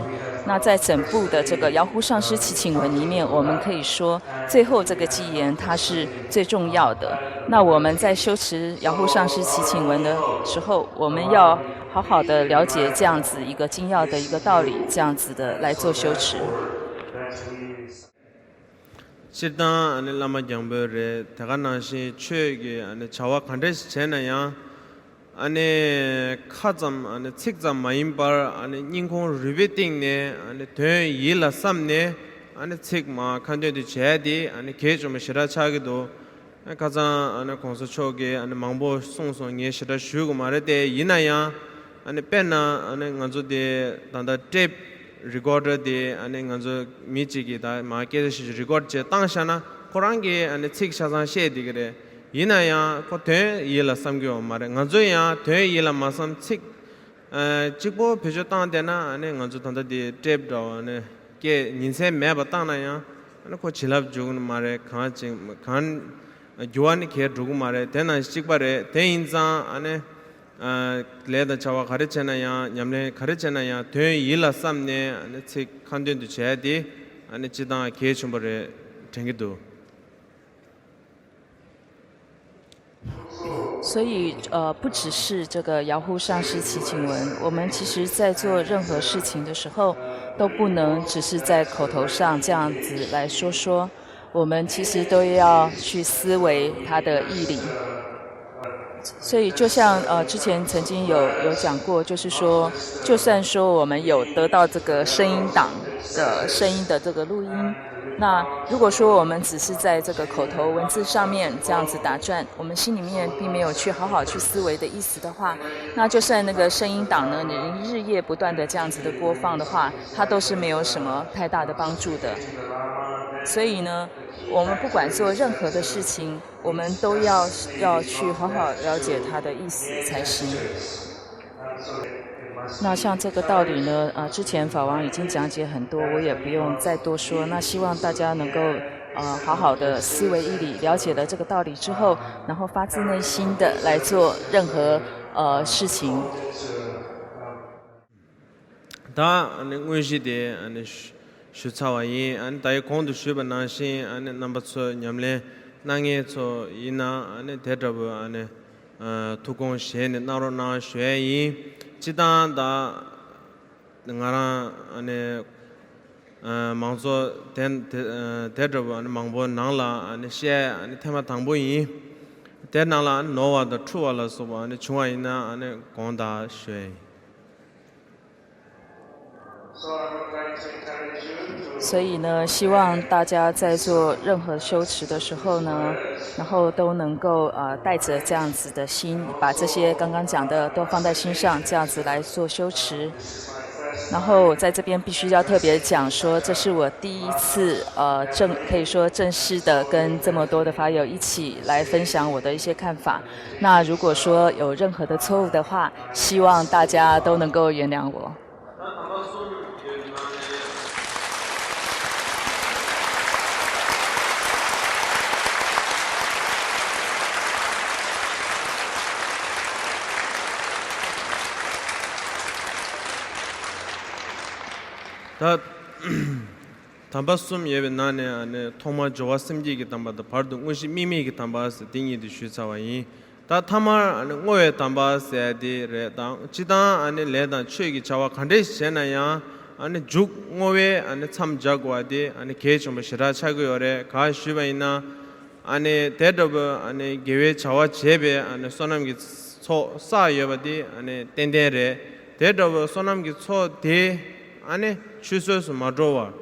那在整部的这个遥呼上师祈请文里面，我们可以说最后这个偈言它是最重要的。那我们在修持遥呼上师祈请文的时候，我们要好好的了解这样子一个精要的一个道理，这样子的来做修持。Chirtan ane lama jangbo re taga nashi chue ge ane chawa khandesh chena ya ane khazam ane tsikzam mayimbar ane nyingkong riveting ne ane tuen yi la sam ne ane tsik ma khandyo di chaya di ane kei choma shira chagi do khazam ane kongso cho ge ane mangbo song song nge shira shu gu ma re de yina ya ane penna ane nganzo de tanda tape recorder de ane nganzo michi gi da ma ke shi record che tangshana korangi ane tsik shazan she digre yina ya ko te yela samgyo mare nganzo ya te yela masam tsik chikbo pejo tang de na ane nganzo tanda de tape do ane ke ninse me ba tang na ya ane ko chilab jugun mare khan juan ke dugu mare tena chikbare te inza ane 레다 차와 가르치나야 냠네 가르치나야 되 일라 삼네 아니 책 컨텐츠 제디 아니 지당 계획좀버에 쟁기도 所以不只是这个遥呼上师祈请文，我们其实在做任何事情的时候，都不能只是在口头上这样子来说说，我们其实都要去思维它的义理。所以就像之前曾经有讲过，就是说，就算说我们有得到这个声音档的声音的这个录音，那如果说我们只是在这个口头文字上面这样子打转，我们心里面并没有去好好去思维的意思的话，那就算那个声音档呢，你日夜不断的这样子的播放的话，它都是没有什么太大的帮助的。所以呢，我们不管做任何的事情，我们都要去好好了解它的意思才行。那像这个道理呢，之前法王已经讲解很多，我也不用再多说。那希望大家能够好好的思维义理，了解了这个道理之后，然后发自内心的来做任何事情。슈차와이 안 다이 콘도 슈바나시 안에 넘버서 냠레 나게 초 이나 안에 대더브 안에 투공 셰네 나로나 쉐이 지단다 능아라 안에 망조 된 대더브 안에 망보 나라 안에 셰 안에 테마 당보이 대나라 노와도 추와라 소바 안에 중화이나 안에 공다 쉐이 所以呢，希望大家在做任何修持的时候呢，然后都能够带着这样子的心，把这些刚刚讲的都放在心上，这样子来做修持。然后在这边必须要特别讲说，这是我第一次可以说正式的跟这么多的法友一起来分享我的一些看法。那如果说有任何的错误的话，希望大家都能够原谅我。다 담바숨 예베 나네 안에 토마 조와심지기 담바다 바르도 응시 미미기 담바스 딩이디 슈차와이 다 타마 안에 ngo에 담바세디 레다 지다 안에 레다 최기 자와 간데시 제나야 안에 죽 ngo에 안에 참 자고와디 안에 게좀 시라 차고요레 가 슈바이나 안에 데더버 안에 게웨 자와 제베 안에 소남기 소 사여바디 안에 땡데레 데더버 소남기 소데 안에 추소스 마조와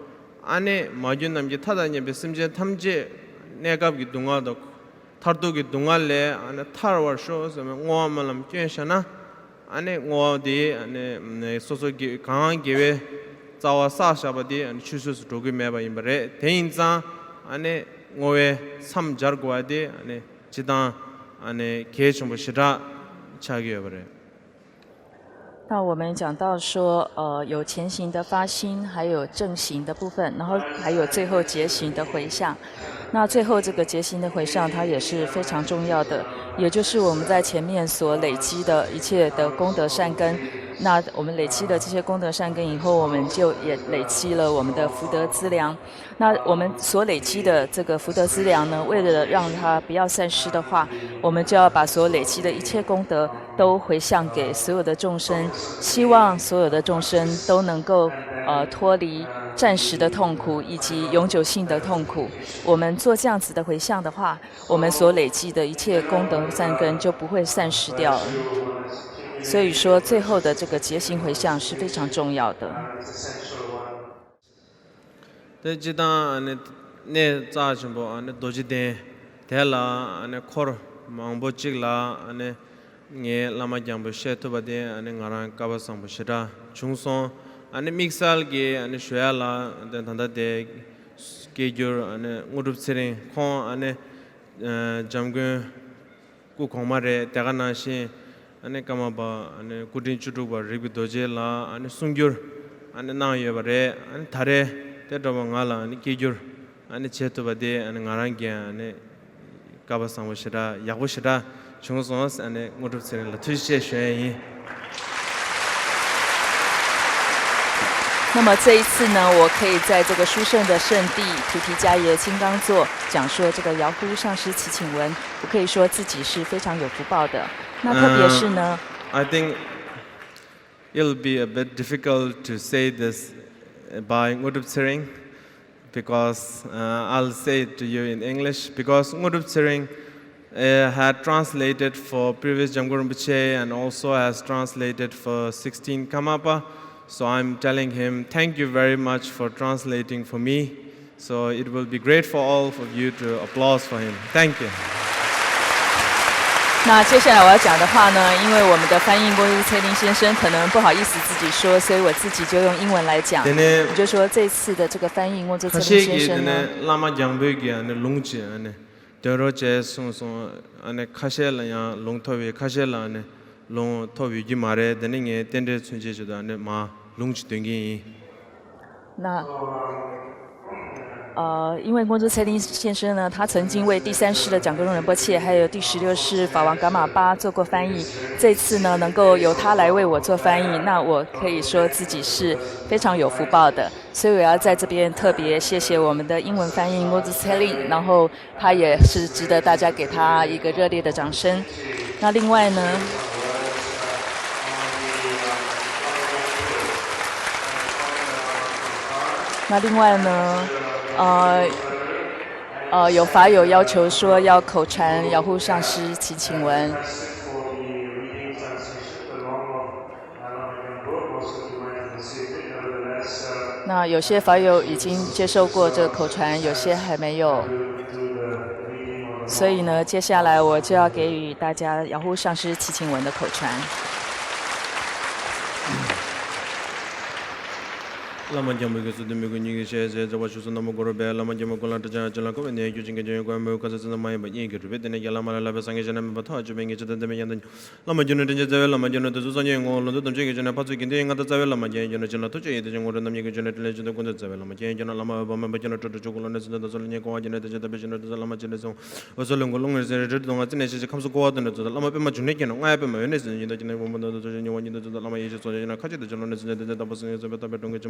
안에 마준남지 타다니 베심제 탐제 내갑기 동화도 타르도기 동알레 아니 타르워쇼 좀 ngoamallam kyeshana ane ngodi ane sosogi 강하게 자와 사샤바디 ane 추수스 도기 메바 임바레 대인자 ane ngowe 삼자르고아디 ane 지단 ane 계정부시라 차기여버려 那我们讲到说，有前行的发心，还有正行的部分，然后还有最后结行的回向。那最后这个结行的回向，它也是非常重要的，也就是我们在前面所累积的一切的功德善根。那我们累积的这些功德善根以后，我们就也累积了我们的福德资粮。那我们所累积的这个福德资粮呢，为了让它不要散失的话，我们就要把所累积的一切功德都回向给所有的众生，希望所有的众生都能够脱离暂时的痛苦以及永久性的痛苦。我们做这样子的回向的话，我们所累积的一切功德善根就不会散失掉了。所以说，最后的这个结行回向是非常重要的。네 지단 안에 네 자심보 안에 도지데 대라 안에 코르 망보직라 안에 녜 라마장보 셰토바데 안에 ngaran kabasambo shira 중송 안에 믹살게 안에 쉐알라 단다데 스케줄 안에 무릎스링 콘 안에 잠근 kukhomare teganashi ane kamaba ane kudin chutuba ribi dojela ane sungyur ane nayebare ane thare tedoba ngala ane kijur ane chetuba de ane ngarangya ane kabasangwashira yagushira chungsons ane ngurupsirela tuishe shwenyi 那么这一次呢，我可以在这个殊胜的圣地菩提迦耶金刚座讲说这个遥呼上师祈请文，我可以说自己是非常有福报的。那特别是呢 I think it'll be a bit difficult to say this by Ngurup Tsering because I'll say it to you in English because Ngurup Tsering had translated for previous Jamgur Rinpoche and also has translated for 16 Kamapa. So I'm telling him, thank you very much for translating for me. So it will be great for all of you to applause for him. Thank you. 那接下来我要讲的话呢，因为我们的翻译郭翠玲先生可能不好意思自己说，所以我自己就用英文来讲。我就说这次的这个翻译郭翠玲先生呢。라마 장베기 안에 롱지 안에 더러제 송송 안에 카셸라야 롱토비 카셸라 안에 롱 토비지 말에 되는 게 텐데 춘제주도 안에 마 롱지 된기 那因为光州蔡林先生呢，他曾经为第3世的蒋格隆仁波切，还有第16世法王噶玛巴做过翻译。这次呢，能够由他来为我做翻译，那我可以说自己是非常有福报的。所以我要在这边特别谢谢我们的英文翻译光州蔡林，然后他也是值得大家给他一个热烈的掌声。那另外呢？有法友要求说要口传遥呼上师祈请文。那有些法友已经接受过这个口传，有些还没有。所以呢，接下来我就要给予大家遥呼上师祈请文的口传。라마 jambu su de me ko ni she she jawa shu na mo goro be lama jamu ko la ta jala ko ne ju jing ge ko me ko sa na mai ba yin ge be de ne yala ma la ba sang ge na me ba tha ju be ge de me yan lama junu de je lama junu de su sa ne ngo lo de je ge na pa zu ge de nga da za lama je junu junu to je de ngo ro na me ge junu de le ju de ko de za lama je junu lama ba ma ba junu to ju ko lo ne su de so ne ko junu de je de be junu de lama junu so o so lo ngo lo ne je de do nga ne je kham su ko de ne lama be ma junu ge no nga be ma ne su de je ne mo mo de je ni wa ni de lama ye je so je na kha je de junu ne je de da ba su ne so be ta be dong ge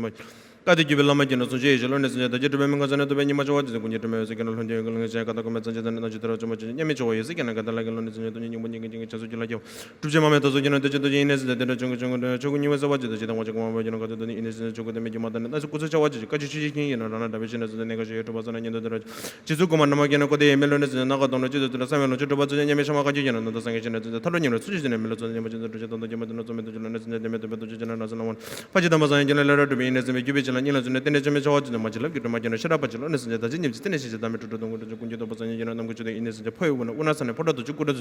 कादी की बेला में जिन्हों सुझे चलो ने सुझे तो जितने में मगर जने तो बेनी मचो वाजित कुछ जितने में से किन्हों लंजे कलों से कता को मैं संजय जने तो जितने रोज मचो ये में चोये से किन्हों कता लगे लोने सुझे तो नहीं बनी किन्हीं चीज़ों चला जाओ तुझे मामे तो सुझे तो जितने जिन्हें से जितने चुंग चुंग चुंग नहीं वैसे वाजित जितने वाजित को मामे जिन्हों कता तो नहीं इन्हें से चुंग तो में जिम्मा तो ऐसे कुछ चावाजित कच्ची चीज़ नहीं है ना राना डबे से ने का चीज़ तो बस ना जिन्हों तो चीज़ों को मानना किन्हों को दे मेलों ने ना का दोनों चीज़ों तो समय लोचो तो बस जिन्हें में शमा का चीज़ ना तो संगे जिन्हें तो थलों जिन्हों सुझे जिन्हें मेलों तो जिन्हें मचो तो जिन्हें तो जिन्हें तो जिन्हें तो जिन्हें तो जिन्हें तो जिन्हें ना सुना वन पच्चीस दम बस जिन्हें लड़ो तो भी इन्हें से 좀 유비질라 니라 좀 때내 좀 저어지는 맞을라 기도 맞는 시라바질라 네 진짜 다진 님지 때내 시자 다음에 저도 동고 좀 군지도 버선 이나 남고 저도 있는 진짜 포유는 운하선에 포도도 죽고도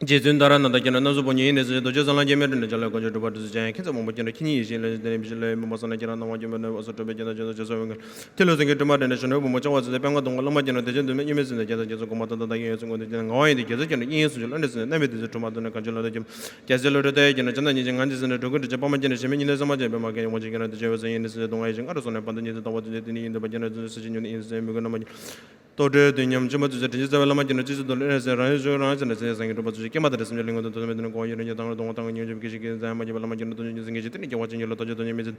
제준 다라나다 견나 나서 보니 이네서 도저산라 제메르네 잘라 거저 도바도 제 켄서 뭐 버전 키니 이실레 데네 비실레 뭐선나 지나 나와 좀 어서 좀 베잖아 저서 텔로생게 도마데네 저는 뭐 저와서 병가 동거 넘어지는 대전 되면 이메스네 제저 고마다 다게 예서 건데 저는 거의 계속 저는 이해수 줄 안에서 내메드 도마도네 간절로 좀 제절로데 저는 저는 이제 간지스네 도그 저 밤만지네 세면이네 서마제 베마게 뭐지게나 저서 이네서 동아이 좀 알아서네 반드니 도와도 되니 인도 버전에 수진이 인세 미고 넘어 또르 되념 좀 저저 저발마지네 지도 레서 라이저라서 세상에 도바주 깨마들었으면 열린 것도 도면은 거기는 여당으로 동화당은 요즘 계시게 자마지 발마지는 돈이 생기지 되니 저와진 열로 도저 돈이 메지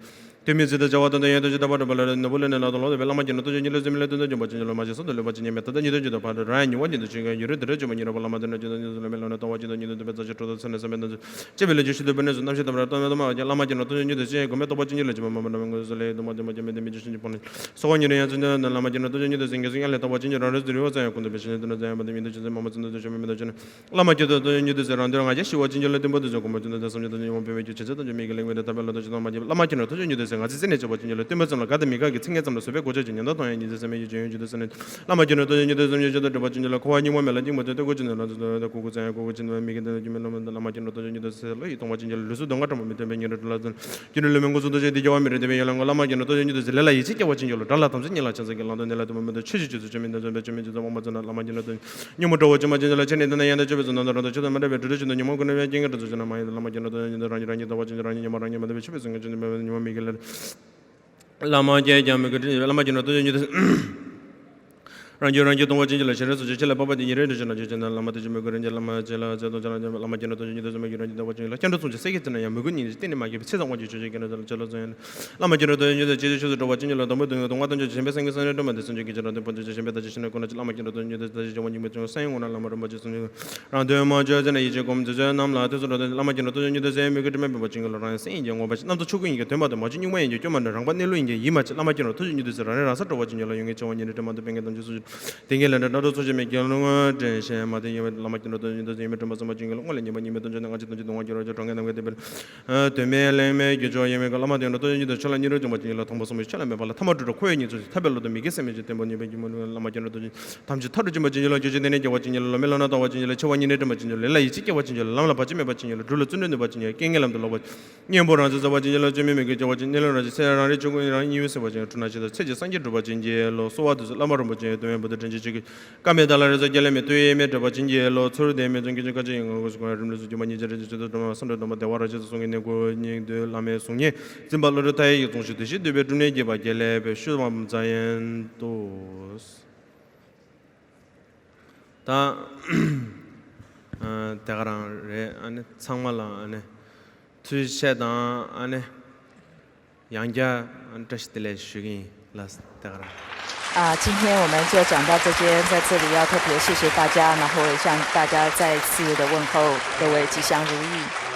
되면서 저와도 내도 저다 바로 발라는 노블레는 나도 발마지는 도저 열로 좀 열도 좀 버진 열로 맞아서 돌려 버진 메타도 니도 저도 바로 라인 원진도 지금 열을 들어 좀 이라 발마지는 저도 멜로나 도와진 돈이 도 저도 저도 선에서 맨도 제벨 주시도 ben에서 남시도 바라도 마지 라마지는 도저 니도 제 고메도 버진 열로 좀 마마는 것을 도 맞아 맞아 메데 미주신 보는 소원이네 야전은 라마지는 도저 니도 생겨서 열로 도 버진 열로 들어서 근데 배신도 자 마데 미도 저 마마도 좀 메도 저 라마지도 도저니도 저런데 가지 시워진절로 된 좀 고모도 섬녀도 좀 배우지 제대로 좀 이게 랭웨다 답을도 좀 맞지 라마지는 도저니도 생각이 세네 저 버진절로 때문에 가드미가 그 챙겨점로 소배 고쳐진다 동안 이제 섬에 주인주도 쓰는 라마지는 도저니도 섬녀도 버진절로 고아니 뭐 멜라지 뭐 되고 진도 고고자 고고진 미게도 좀 라마지는 도저니도 세로 이 동아진절로 루스 동가 좀 밑에 뱅이를 돌아던 길을 명고서도 제 디자와미를 되면 연락 라마지는 도저니도 zel라 이 찍게 버진절로 달라 탐지 닐라 찬세게 란도넬라도 뭐도 취지주도 좀 있는 좀 뭐잖아 라마지는 녀모도 좀 맞진절로 전에도 야는 집에서 너너도 저도 말에 들으시는 녀모 그는 왜 징거도 저나 많이 라마지는 라니라니 도와진라니 녀모라니 뭐도 집에서 좀 녀모 미겔 라마제 잠에 그 라마지는 도저니도 란지란지 동화진절 제레서 제텔라 바바디 이래도 저나 제나 라마도 좀 그런 라마 제라 저도 저나 라마지는 도저니도 좀 이런 도와진라 견도 좀 세겠잖아 야 먹은 일 때는 막 세상 와지 조제게나 저러서 라마지는 도저니도 제제도 도와진라 너무 동화던 저 셴베 생겨서는 좀 만들 생기 저런데 번째 셴베다 지시는 거나 라마지는 도저니도 다시 저원이 뭐 사용하는 라마로 뭐지 좀 란데 뭐저나 이제 검저 남라도 저런 라마지는 도저니도 셴메 그러면 뭐 진걸 란 생이 영어 봐지 남도 초근이가 되마다 뭐지 유명해 이제 좀 만들 랑반내로 이제 이마치 라마지는 도저니도 저런에라서 도와진라 용의 저원이 되마다 뱅게던 저 땡겔라 나도 소제메 결론은 전세 마데 라마치노 도니도 제메 좀 맞아 맞은 걸 원래 니면 전에 같이 던지 동아지로 저 정해 남게 되면 되메레메 교조예메 라마디노 도니도 철라니로 좀 맞은 걸 통보섬이 철라메 발라 타마드로 코에니 저 타벨로도 미게세메 때문에 베기면 라마치노 도니 담지 타르 좀 맞은 걸 저제네네 저 watching 걸 멜로나도 watching 걸 저원이네 좀 맞은 걸 라이 찍게 watching 걸 라마 받지메 watching 걸 둘로 쯤는데 watching 걸 깽겔람도 로 니엠보라 저 watching 걸 좀메 그 watching 걸 세라리 중이랑 이유스 watching 투나지도 체제 상지도 watching 걸 소와도 라마로 watching 되면 보다 저기 까메달라에서 geleme tuyeme 더 진지로 소르데메 정기까지 영어고서 그러면서 좀 많이 저도 좀 선도도 뭐 대화라서 송이네 고니들 라메 송이 짐발로 타이 동시듯이 되베드네 제바 gelebe 슈맘 자연 또스 다 대가랑레 안에 상말라 안에 투셰다 안에 양자 안트스텔레 슈기 라스 대가랑 今天我们就讲到这边，在这里要特别谢谢大家，然后也向大家再次的问候，各位吉祥如意。